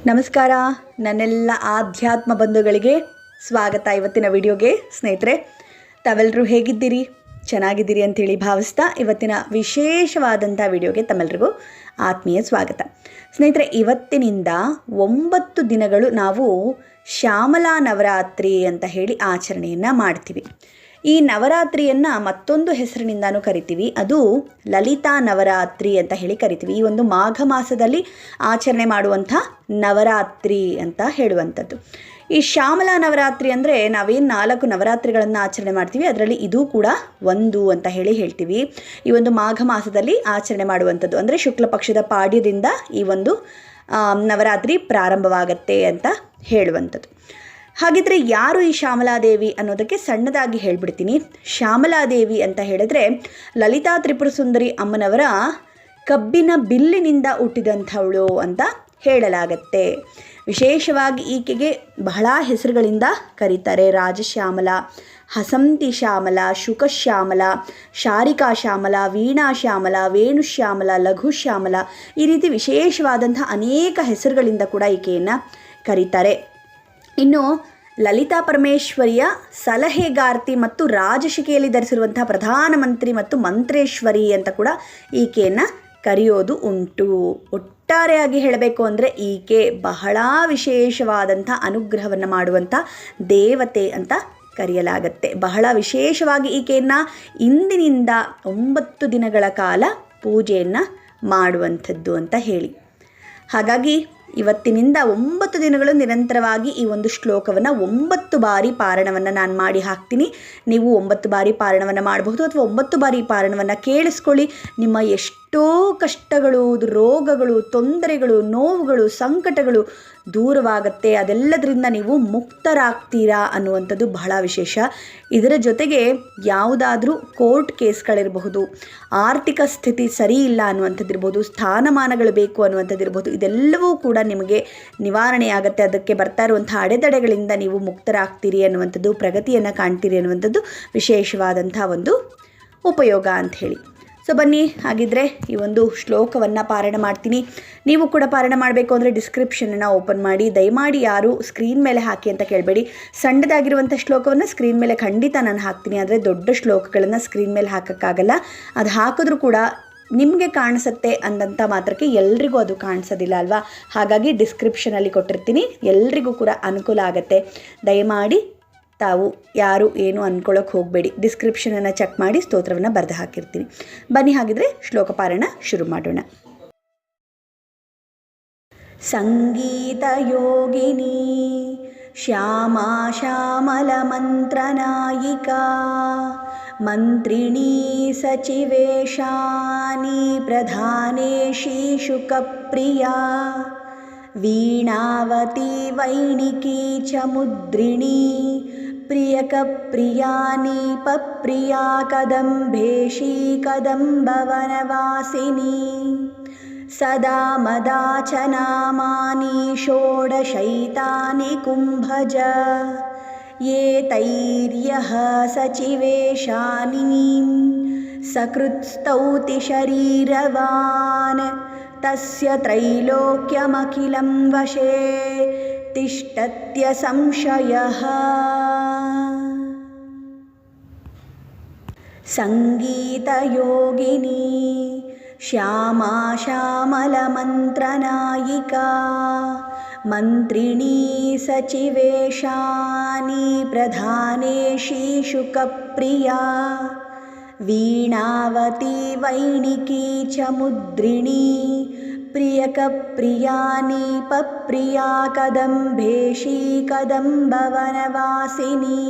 ನಮಸ್ಕಾರ ನನ್ನೆಲ್ಲ ಆಧ್ಯಾತ್ಮ ಬಂಧುಗಳಿಗೆ ಸ್ವಾಗತ ಇವತ್ತಿನ ವಿಡಿಯೋಗೆ. ಸ್ನೇಹಿತರೆ, ತಾವೆಲ್ಲರೂ ಹೇಗಿದ್ದೀರಿ? ಚೆನ್ನಾಗಿದ್ದೀರಿ ಅಂಥೇಳಿ ಭಾವಿಸ್ತಾ ಇವತ್ತಿನ ವಿಶೇಷವಾದಂಥ ವಿಡಿಯೋಗೆ ತಮ್ಮೆಲ್ಲರಿಗೂ ಆತ್ಮೀಯ ಸ್ವಾಗತ. ಸ್ನೇಹಿತರೆ, ಇವತ್ತಿನಿಂದ 9 ದಿನಗಳು ನಾವು ಶ್ಯಾಮಲಾ ನವರಾತ್ರಿ ಅಂತ ಹೇಳಿ ಆಚರಣೆಯನ್ನು ಮಾಡ್ತೀವಿ. ಈ ನವರಾತ್ರಿಯನ್ನು ಮತ್ತೊಂದು ಹೆಸರಿನಿಂದನೂ ಕರಿತೀವಿ, ಅದು ಲಲಿತಾ ನವರಾತ್ರಿ ಅಂತ ಹೇಳಿ ಕರಿತೀವಿ. ಈ ಒಂದು ಮಾಘ ಮಾಸದಲ್ಲಿ ಆಚರಣೆ ಮಾಡುವಂಥ ನವರಾತ್ರಿ ಅಂತ ಹೇಳುವಂಥದ್ದು. ಈ ಶ್ಯಾಮಲಾ ನವರಾತ್ರಿ ಅಂದರೆ ನಾವೇನು 4 ನವರಾತ್ರಿಗಳನ್ನು ಆಚರಣೆ ಮಾಡ್ತೀವಿ, ಅದರಲ್ಲಿ ಇದು ಕೂಡ ಒಂದು ಅಂತ ಹೇಳ್ತೀವಿ. ಈ ಒಂದು ಮಾಘ ಮಾಸದಲ್ಲಿ ಆಚರಣೆ ಮಾಡುವಂಥದ್ದು ಅಂದರೆ ಶುಕ್ಲ ಪಕ್ಷದ ಪಾಡ್ಯದಿಂದ ಈ ಒಂದು ನವರಾತ್ರಿ ಪ್ರಾರಂಭವಾಗತ್ತೆ ಅಂತ ಹೇಳುವಂಥದ್ದು. ಹಾಗಿದ್ರೆ ಯಾರು ಈ ಶ್ಯಾಮಲಾದೇವಿ ಅನ್ನೋದಕ್ಕೆ ಸಣ್ಣದಾಗಿ ಹೇಳ್ಬಿಡ್ತೀನಿ. ಶ್ಯಾಮಲಾದೇವಿ ಅಂತ ಹೇಳಿದ್ರೆ ಲಲಿತಾ ತ್ರಿಪುರ ಸುಂದರಿ ಅಮ್ಮನವರ ಕಬ್ಬಿನ ಬಿಲ್ಲಿನಿಂದ ಹುಟ್ಟಿದಂಥವಳು ಅಂತ ಹೇಳಲಾಗತ್ತೆ. ವಿಶೇಷವಾಗಿ ಈಕೆಗೆ ಬಹಳ ಹೆಸರುಗಳಿಂದ ಕರೀತಾರೆ. ರಾಜಶ್ಯಾಮಲ, ಹಸಂತಿ ಶ್ಯಾಮಲ, ಶುಕಶ್ಯಾಮಲ, ಶಾರಿಕಾ ಶ್ಯಾಮಲ, ವೀಣಾ ಶ್ಯಾಮಲ, ವೇಣುಶ್ಯಾಮಲ, ಲಘು ಶ್ಯಾಮಲ, ಈ ರೀತಿ ವಿಶೇಷವಾದಂಥ ಅನೇಕ ಹೆಸರುಗಳಿಂದ ಕೂಡ ಈಕೆಯನ್ನು ಕರೀತಾರೆ. ಇನ್ನು ಲಲಿತಾ ಪರಮೇಶ್ವರಿಯ ಸಲಹೆಗಾರ್ತಿ ಮತ್ತು ರಾಜಶಿಕೆಯಲ್ಲಿ ಧರಿಸಿರುವಂಥ ಪ್ರಧಾನಮಂತ್ರಿ ಮತ್ತು ಮಂತ್ರೇಶ್ವರಿ ಅಂತ ಕೂಡ ಈಕೆಯನ್ನು ಕರೆಯೋದು ಉಂಟು. ಒಟ್ಟಾರೆಯಾಗಿ ಹೇಳಬೇಕು ಅಂದರೆ ಈಕೆ ಬಹಳ ವಿಶೇಷವಾದಂಥ ಅನುಗ್ರಹವನ್ನು ಮಾಡುವಂಥ ದೇವತೆ ಅಂತ ಕರೆಯಲಾಗತ್ತೆ. ಬಹಳ ವಿಶೇಷವಾಗಿ ಈಕೆಯನ್ನು ಇಂದಿನಿಂದ 9 ದಿನಗಳ ಕಾಲ ಪೂಜೆಯನ್ನು ಮಾಡುವಂಥದ್ದು ಅಂತ ಹೇಳಿ. ಹಾಗಾಗಿ ಇವತ್ತಿನಿಂದ 9 ದಿನಗಳು ನಿರಂತರವಾಗಿ ಈ ಒಂದು ಶ್ಲೋಕವನ್ನು 9 ಬಾರಿ ಪಾರಣವನ್ನು ನಾನು ಮಾಡಿ ಹಾಕ್ತೀನಿ. ನೀವು 9 ಬಾರಿ ಪಾರಣವನ್ನು ಮಾಡಬಹುದು ಅಥವಾ 9 ಬಾರಿ ಪಾರಣವನ್ನು ಕೇಳಿಸ್ಕೊಳ್ಳಿ. ನಿಮ್ಮ ಎಷ್ಟೋ ಕಷ್ಟಗಳು, ರೋಗಗಳು, ತೊಂದರೆಗಳು, ನೋವುಗಳು, ಸಂಕಟಗಳು ದೂರವಾಗುತ್ತೆ. ಅದೆಲ್ಲದರಿಂದ ನೀವು ಮುಕ್ತರಾಗ್ತೀರಾ ಅನ್ನುವಂಥದ್ದು ಬಹಳ ವಿಶೇಷ. ಇದರ ಜೊತೆಗೆ ಯಾವುದಾದ್ರೂ ಕೋರ್ಟ್ ಕೇಸ್ಗಳಿರಬಹುದು, ಆರ್ಥಿಕ ಸ್ಥಿತಿ ಸರಿ ಇಲ್ಲ ಅನ್ನುವಂಥದ್ದಿರ್ಬೋದು, ಸ್ಥಾನಮಾನಗಳು ಬೇಕು ಅನ್ನುವಂಥದ್ದಿರ್ಬೋದು, ಇದೆಲ್ಲವೂ ಕೂಡ ನಿಮಗೆ ನಿವಾರಣೆಯಾಗುತ್ತೆ. ಅದಕ್ಕೆ ಬರ್ತಾ ಇರುವಂಥ ಅಡೆತಡೆಗಳಿಂದ ನೀವು ಮುಕ್ತರಾಗ್ತೀರಿ ಅನ್ನುವಂಥದ್ದು, ಪ್ರಗತಿಯನ್ನು ಕಾಣ್ತೀರಿ ಅನ್ನುವಂಥದ್ದು ವಿಶೇಷವಾದಂಥ ಒಂದು ಉಪಯೋಗ ಅಂಥೇಳಿ. ಸೊ ಬನ್ನಿ, ಹಾಗಿದ್ರೆ ಈ ಒಂದು ಶ್ಲೋಕವನ್ನು ಪಾರಾಯಣ ಮಾಡ್ತೀನಿ. ನೀವು ಕೂಡ ಪಾರಾಯಣ ಮಾಡಬೇಕು ಅಂದರೆ ಡಿಸ್ಕ್ರಿಪ್ಷನನ್ನು ಓಪನ್ ಮಾಡಿ. ದಯಮಾಡಿ ಯಾರು ಸ್ಕ್ರೀನ್ ಮೇಲೆ ಹಾಕಿ ಅಂತ ಕೇಳಬೇಡಿ. ಸಣ್ಣದಾಗಿರುವಂಥ ಶ್ಲೋಕವನ್ನು ಸ್ಕ್ರೀನ್ ಮೇಲೆ ಖಂಡಿತ ನಾನು ಹಾಕ್ತೀನಿ, ಆದರೆ ದೊಡ್ಡ ಶ್ಲೋಕಗಳನ್ನು ಸ್ಕ್ರೀನ್ ಮೇಲೆ ಹಾಕೋಕ್ಕಾಗಲ್ಲ. ಅದು ಹಾಕಿದ್ರೂ ಕೂಡ ನಿಮಗೆ ಕಾಣಿಸುತ್ತೆ ಅಂದಂಥ ಮಾತ್ರಕ್ಕೆ ಎಲ್ರಿಗೂ ಅದು ಕಾಣಿಸೋದಿಲ್ಲ ಅಲ್ವಾ. ಹಾಗಾಗಿ ಡಿಸ್ಕ್ರಿಪ್ಷನಲ್ಲಿ ಕೊಟ್ಟಿರ್ತೀನಿ, ಎಲ್ರಿಗೂ ಕೂಡ ಅನುಕೂಲ ಆಗುತ್ತೆ. ದಯಮಾಡಿ ತಾವು ಯಾರು ಏನು ಅಂದ್ಕೊಳ್ಳೋಕೆ ಹೋಗಬೇಡಿ. ಡಿಸ್ಕ್ರಿಪ್ಷನನ್ನು ಚೆಕ್ ಮಾಡಿ ಸ್ತೋತ್ರವನ್ನು ಬರೆದು ಹಾಕಿರ್ತೀನಿ. ಬನ್ನಿ, ಹಾಗಿದ್ರೆ ಶ್ಲೋಕ ಪಾರಾಯಣ ಶುರು ಮಾಡೋಣ. ಸಂಗೀತ ಯೋಗಿನಿ ಶ್ಯಾಮಾ ಶ್ಯಾಮಲ ಮಂತ್ರನಾಯಿಕಾ ಮಂತ್ರಿಣೀ ಸಚಿವೇಶಾನಿ ಪ್ರಧಾನೇಶಿ ಶುಕಪ್ರಿಯಾ ವೀಣಾವತಿ ವೈಣಿಕಿ ಚ ಮುದ್ರಿಣೀ ಪ್ರಿಯಕಪ್ರಿಯಾನಿ ಪಪ್ರಿಯಾ ಕದಂಬೇಶಿ ಕದಂಬವನವಾಸಿನಿ ಸದಾ ಮದಾಚ ನಾಮಾನಿ ಷೋಡಶೈತಾನಿ ಕುಂಭಜ ಏತೈರ್ಯಃ ಸಚಿವೇಶಾನಿ ಸಕೃತ್ಸ್ತೌತಿ ಶರೀರವಾನ್ ತಸ್ಯ ತ್ರೈಲೋಕ್ಯಮಖಿಲಂ ವಶೇ ತಿಷ್ಠತ್ಯ ಸಂಶಯಃ. ಸಂಗೀತ ಯೋಗಿನಿ ಶ್ಯಾಮಾ ಶ್ಯಾಮಲ ಮಂತ್ರನಾಯಿಕಾ ಮಂತ್ರಿಣೀ ಸಚಿವೇಶಾನಿ ಪ್ರಧಾನೇಶಿ ಶುಕಪ್ರಿಯಾ ವೀಣಾವತಿ ವೈಣಿಕಿ ಚ ಮುದ್ರಿಣೀ ಪ್ರಿಯಕಪ್ರಿಯಾನಿ ಪಪ್ರಿಯಾ ಕದಂಬೇಶಿ ಕದಂಬವನವಾಸಿನಿ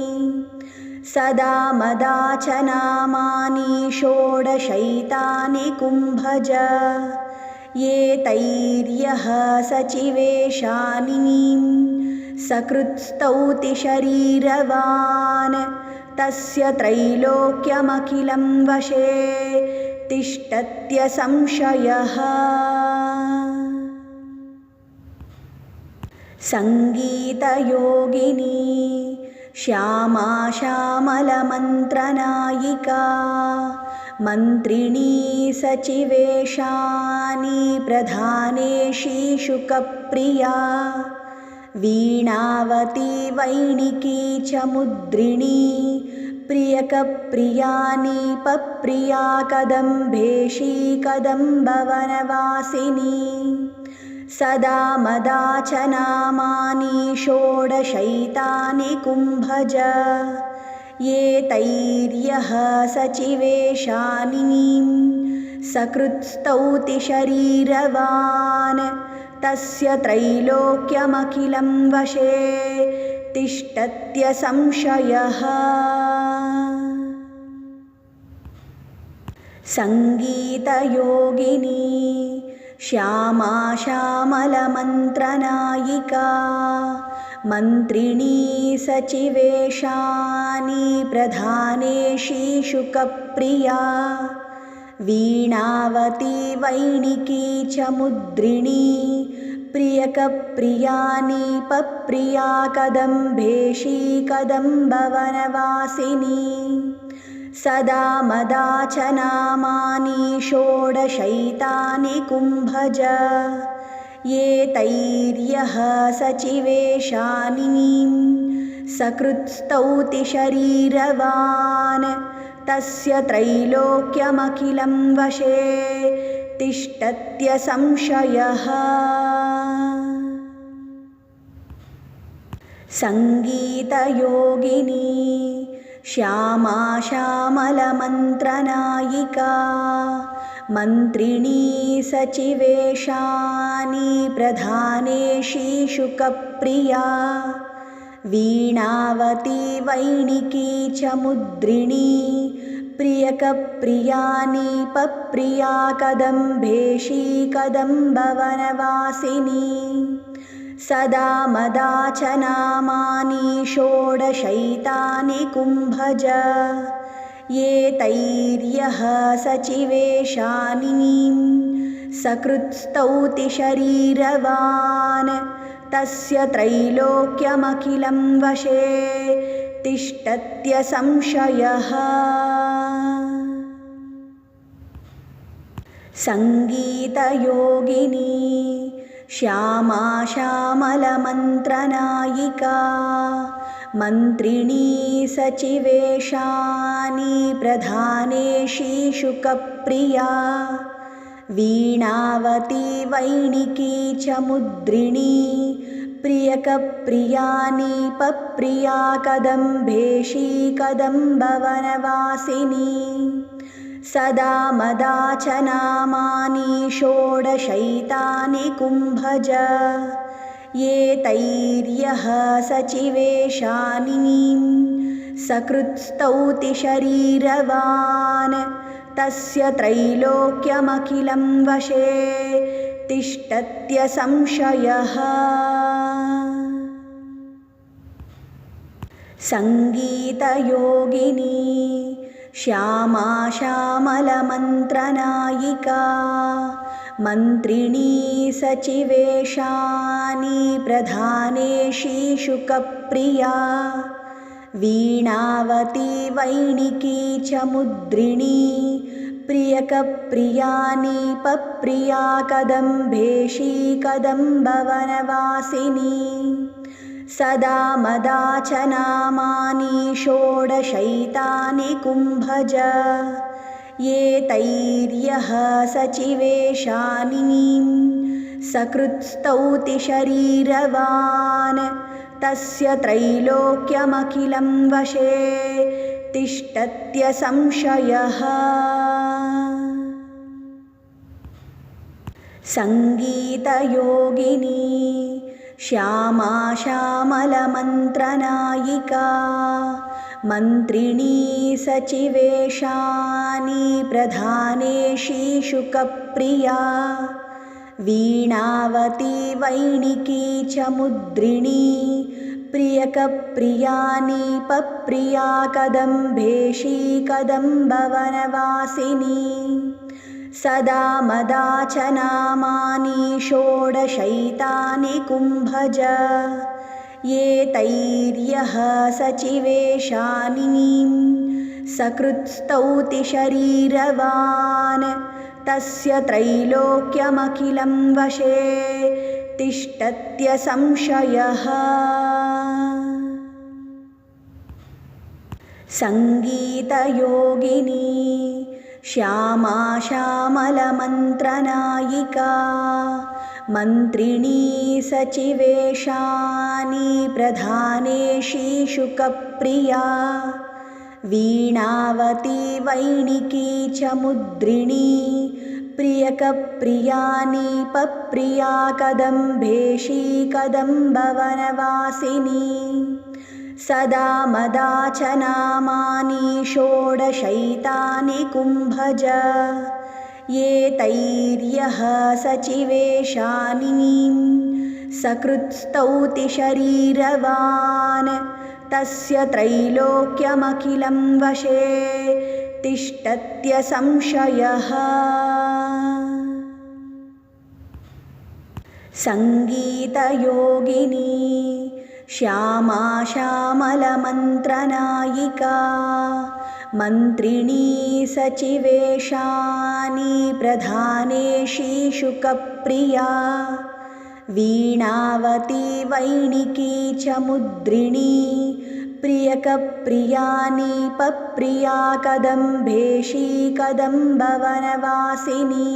ಸದಾ ಮದಾಚ ನಾಮಾನಿ ಷೋಡಶೈತಾನಿ ಕುಂಭಜ ಏತೈರ್ಯಃ ಸಚಿವೇಶಾನಿ ಸಕೃತ್ಸ್ತೌತಿ ಶರೀರವಾನ್ ತಸ್ಯ ತ್ರೈಲೋಕ್ಯಮಖಿಲಂ ವಶೇ ತಿಷ್ಠತ್ಯ ಸಂಶಯಃ. ಸಂಗೀತ ಯೋಗಿನಿ ಶ್ಯಾಮಾ ಶ್ಯಾಮಲ ಮಂತ್ರನಾಯಿಕಾ मन्त्रिणी सचिवेशानि प्रधानेशी शुकप्रिया वीणावती वैणिकी च मुद्रिणी प्रियकप्रियानि पप्रिया कदम्बेशी कदम्बवनवासिनी सदा मदा च नामानि षोडशैतानि कुम्भज ये तैर्यः सचिवेशानीं सकृत्स्तौति शरीरवान् तस्य त्रैलोक्यमखिलं वशे तिष्ठत्यसंशयः। संगीतयोगिनी श्यामा श्यामलमन्त्रनायिका मन्त्रिणी सचिवेशानि प्रधानेशी शुकप्रिया वीणावती वैणिकी च मुद्रिणी प्रियकप्रियानि पप्रिया कदम्बेशी कदम्बवनवासिनी सदा मदा च नामानि षोडशैतानि कुम्भज ये तैर्यः सचिवेशानीं सकृत्स्तौति शरीरवान् तस्य त्रैलोक्यमखिलं वशे तिष्ठत्यसंशयः। संगीतयोगिनी श्यामा श्यामलमन्त्रनायिका मन्त्रिणी सचिवेशानि प्रधानेशी शुकप्रिया वीणावती वैणिकी च मुद्रिणी प्रियकप्रियानि पप्रिया कदम्बेशी कदम्बवनवासिनी सदा मदा च नामानि षोडशैतानि कुम्भज ये तैर्यः सचिवेशानीं सकृत्स्तौति शरीरवान् तस्य त्रैलोक्यमखिलं वशे तिष्ठत्यसंशयः। संगीतयोगिनी श्यामा श्यामलमन्त्रनायिका मन्त्रिणी सचिवेशानि प्रधानेशी शुकप्रिया वीणावती वैणिकी च मुद्रिणी प्रियकप्रियानि पप्रिया कदम्बेशी कदम्बवनवासिनी सदा मदा च नामानि षोडशैतानि कुम्भज ये तैर्यः सचिवेशानीं सकृत्स्तौति शरीरवान् तस्य त्रैलोक्यमखिलं वशे तिष्ठत्यसंशयः। संगीतयोगिनी श्यामा श्यामलमन्त्रनायिका मन्त्रिणी सचिवेशानि प्रधानेशी शुकप्रिया वीणावती वैणिकी च मुद्रिणी प्रियकप्रियानि पप्रिया कदम्बेशी कदम्बवनवासिनी सदा मदा च नामानि षोडशैतानि कुम्भज ये तैर्यः सचिवेशानीं सकृत्स्तौति शरीरवान् तस्य त्रैलोक्यमखिलं वशे तिष्ठत्यसंशयः। संगीतयोगिनी श्यामा श्यामलमन्त्रनायिका मन्त्रिणी सचिवेशानि प्रधानेशी शुकप्रिया वीणावती वैणिकी च मुद्रिणी प्रियकप्रियानि पप्रिया कदम्बेशी कदम्बवनवासिनी सदा मदा च नामानि षोडशैतानि कुम्भज ये तैर्यः सचिवेशानीं सकृत्स्तौति शरीरवान् तस्य त्रैलोक्यमखिलं वशे तिष्ठत्यसंशयः। संगीतयोगिनी श्यामा श्यामलमन्त्रनायिका मन्त्रिणी सचिवेशानी प्रधानेशी शुकप्रिया वीणावती वैणिकी च मुद्रिणी प्रियकप्रिया नीपप्रिया कदम्बेशी कदम्बवनवासिनी सदा मदा च नामानि षोडशैतानि कुम्भज ये तैर्यः सचिवेशानीं सकृत्स्तौति शरीरवान् तस्य त्रैलोक्यमखिलं वशे तिष्ठत्यसंशयः। संगीतयोगिनी श्यामा श्यामलमन्त्रनायिका मन्त्रिणी सचिवेशानी प्रधानेशी शुकप्रिया वीणावती वैणिकी च मुद्रिणी प्रियकप्रिया नीपप्रिया कदम्बेशी कदम्बवनवासिनी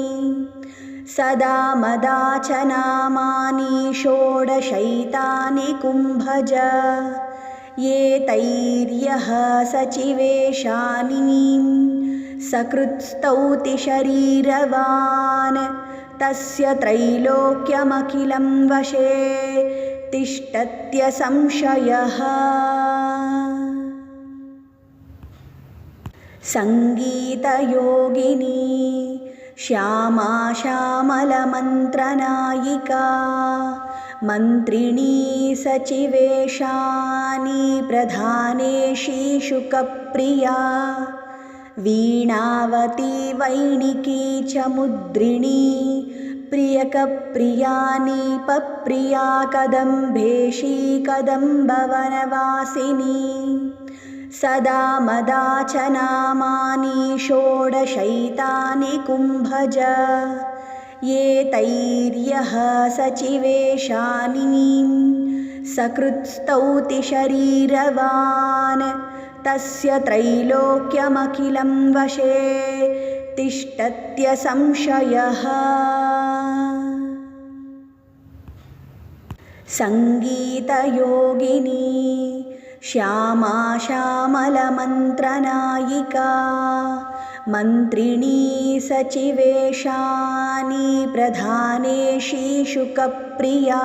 सदा मदा च नामानि षोडशैतानि कुम्भज ये तैर्यः सचिवेशानीं सकृत्स्तौति शरीरवान् तस्य त्रैलोक्यमखिलं वशे तिष्ठत्यसंशयः। संगीतयोगिनी श्यामा श्यामलमन्त्रनायिका मन्त्रिणी सचिवेशानी प्रधानेशी शुकप्रिया वीणावती वैणिकी च मुद्रिणी प्रियकप्रिया नीपप्रिया कदम्बेशी कदम्बवनवासिनी सदा मदा च नामानि षोडशैतानि कुम्भज ये तैर्यः सचिवेशानीं सकृत्स्तौति शरीरवान् तस्य त्रैलोक्यमखिलं वशे तिष्ठत्यसंशयः। संगीतयोगिनी श्यामा श्यामलमन्त्रनायिका मन्त्रिणी सचिवेशानी प्रधानेशी शुकप्रिया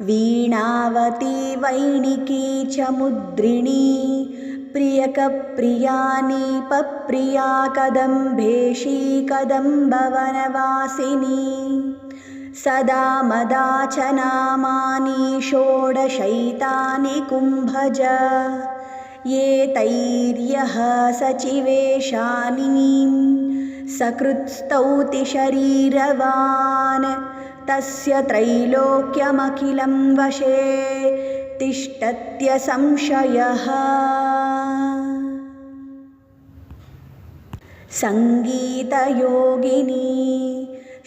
वीणावती वैणिकी च मुद्रिणी प्रियकप्रिया नीपप्रिया कदम्बेशी कदम्बवनवासिनी सदा मदा च नामानि षोडशैतानि कुम्भज ये तैर्यः सचिवेशानीं सकृत्स्तौति शरीरवान् तस्य त्रैलोक्यमखिलं वशे तिष्ठत्यसंशयः। संगीतयोगिनी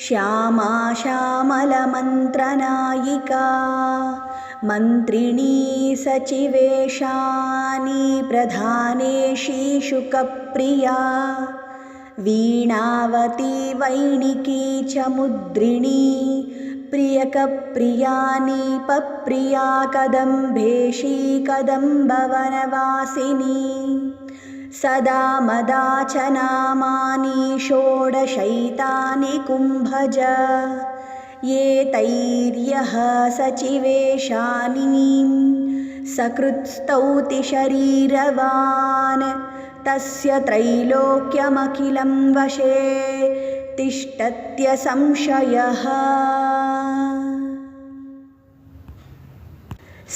श्यामा श्यामलमन्त्रनायिका मन्त्रिणी सचिवेशानी प्रधानेशी शुकप्रिया वीणावती वैणिकी च मुद्रिणी प्रियकप्रिया नीपप्रिया कदम्बेशी कदम्बवनवासिनी सदा मदा च नामानि षोडशैतानि कुम्भज ये तैर्यः सचिवेशानीं सकृत्स्तौति शरीरवान् तस्य त्रैलोक्यमखिलं वशे तिष्ठत्यसंशयः।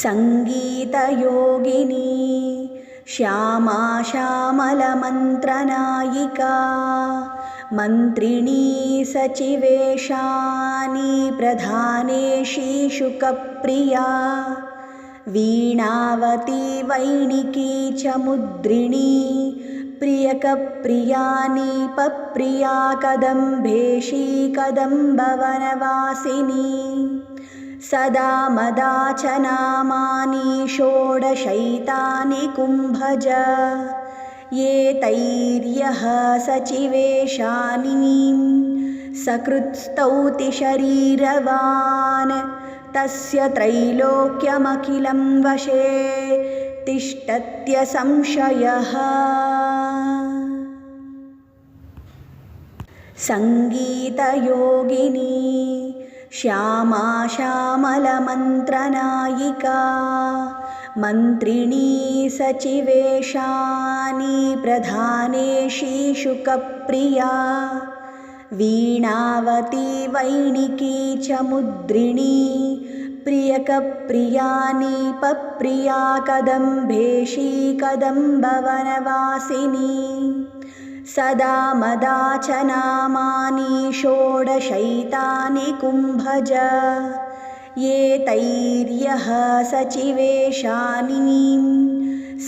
संगीतयोगिनी श्यामा श्यामलमन्त्रनायिका मन्त्रिणी सचिवेशानी प्रधानेशी शुकप्रिया वीणावती वैणिकी च मुद्रिणी प्रियकप्रिया नीपप्रिया कदम्बेशी कदम्बवनवासिनी सदा मदा च नामानि षोडशैतानि कुम्भज ये तैर्यः सचिवेशानीं सकृत्स्तौति शरीरवान् तस्य त्रैलोक्यमखिलं वशे तिष्ठत्यसंशयः। संगीतयोगिनी श्यामा श्यामलमन्त्रनायिका मन्त्रिणी सचिवेशानी प्रधानेशी शुकप्रिया वीणावती वैणिकी च मुद्रिणी प्रियकप्रिया नीपप्रिया कदम्बेशी कदम्बवनवासिनी सदा मदा च नामानि षोडशैतानि कुम्भज ये तैर्यः सचिवेशानीं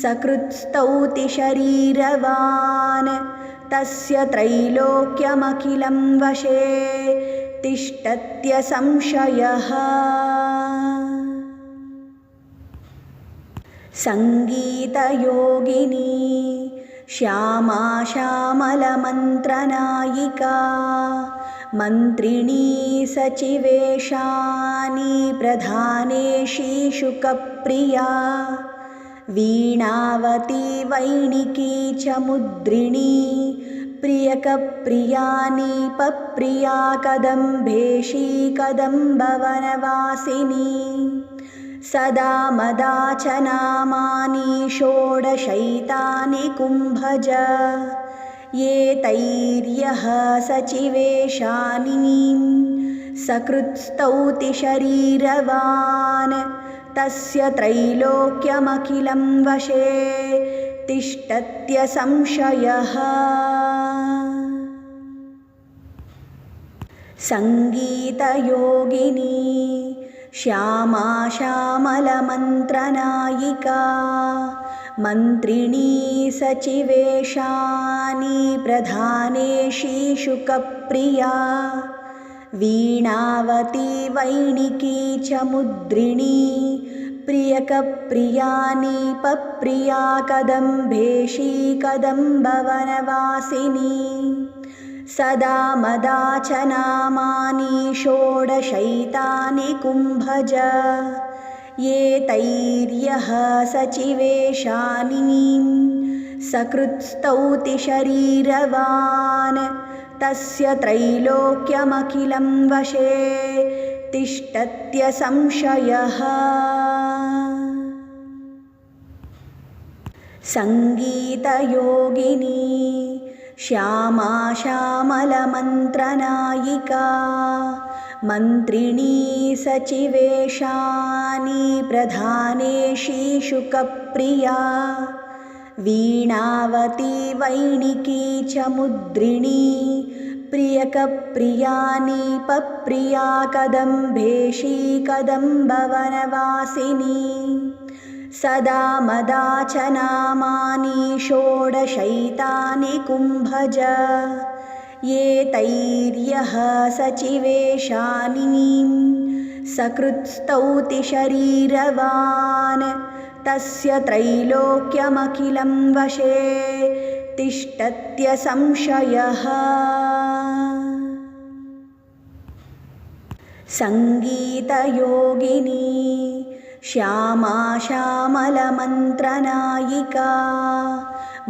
सकृत्स्तौति शरीरवान् तस्य त्रैलोक्यमखिलं वशे तिष्ठत्यसंशयः। संगीतयोगिनी श्यामा श्यामलमन्त्रनायिका मन्त्रिणी सचिवेशानी प्रधानेशी शुकप्रिया वीणावती वैणिकी च मुद्रिणी प्रियकप्रिया नीपप्रिया कदम्बेशी कदम्बवनवासिनी सदा मदा च नामानि षोडशैतानि कुम्भज ये तैर्यः सचिवेशानीं सकृत्स्तौति शरीरवान् तस्य त्रैलोक्यमखिलं वशे तिष्ठत्यसंशयः। संगीतयोगिनी श्यामा श्यामलमन्त्रनायिका मन्त्रिणी सचिवेशानी प्रधानेशी शुकप्रिया वीणावती वैणिकी च मुद्रिणी प्रियकप्रिया नीपप्रिया कदम्बेशी कदम्बवनवासिनी सदा मदा च नामानि षोडशैतानि कुम्भज ये तैर्यः सचिवेशानीं सकृत्स्तौति शरीरवान् तस्य त्रैलोक्यमखिलं वशे तिष्ठत्यसंशयः। संगीतयोगिनी श्यामा श्यामलमन्त्रनायिका मन्त्रिणी सचिवेशानी प्रधानेशी शुकप्रिया वीणावती वैणिकी च मुद्रिणी प्रियकप्रिया नीपप्रिया कदम्बेशी कदम्बवनवासिनी सदा मदा च नामानि षोडशैतानि कुम्भज ये तैर्यः सचिवेशानीं सकृत्स्तौति शरीरवान् तस्य त्रैलोक्यमखिलं वशे तिष्ठत्यसंशयः। संगीतयोगिनी श्यामा श्यामलमन्त्रनायिका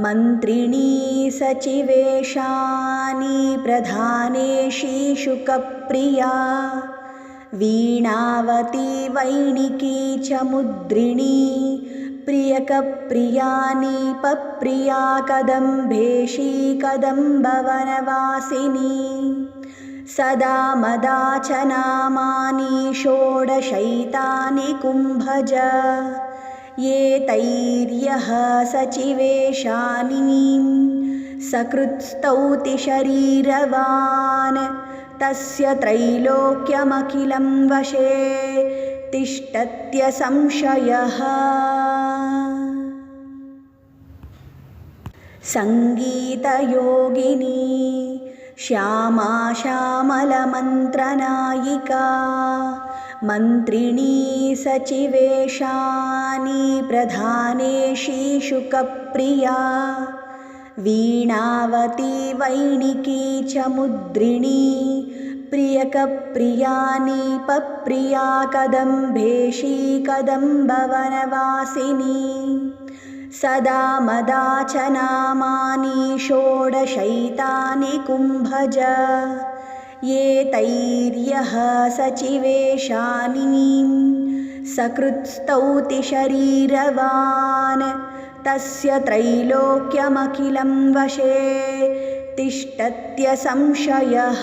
मन्त्रिणी सचिवेशानी प्रधानेशी शुकप्रिया वीणावती वैणिकी च मुद्रिणी प्रियकप्रिया नीपप्रिया कदम्बेशी कदम्बवनवासिनी सदा मदा च नामानि षोडशैतानि कुम्भज ये तैर्यः सचिवेशानीं सकृत्स्तौति शरीरवान् तस्य त्रैलोक्यमखिलं वशे तिष्ठत्यसंशयः। संगीतयोगिनी श्यामा श्यामलमन्त्रनायिका मन्त्रिणी सचिवेशानी प्रधानेशी शुकप्रिया वीणावती वैणिकी च मुद्रिणी प्रियकप्रिया नीपप्रिया कदम्बेशी कदम्बवनवासिनी सदा मदा च नामानि षोडशैतानि कुम्भज ये तैर्यः सचिवेशानीं सकृत्स्तौति शरीरवान् तस्य त्रैलोक्यमखिलं वशे तिष्ठत्यसंशयः।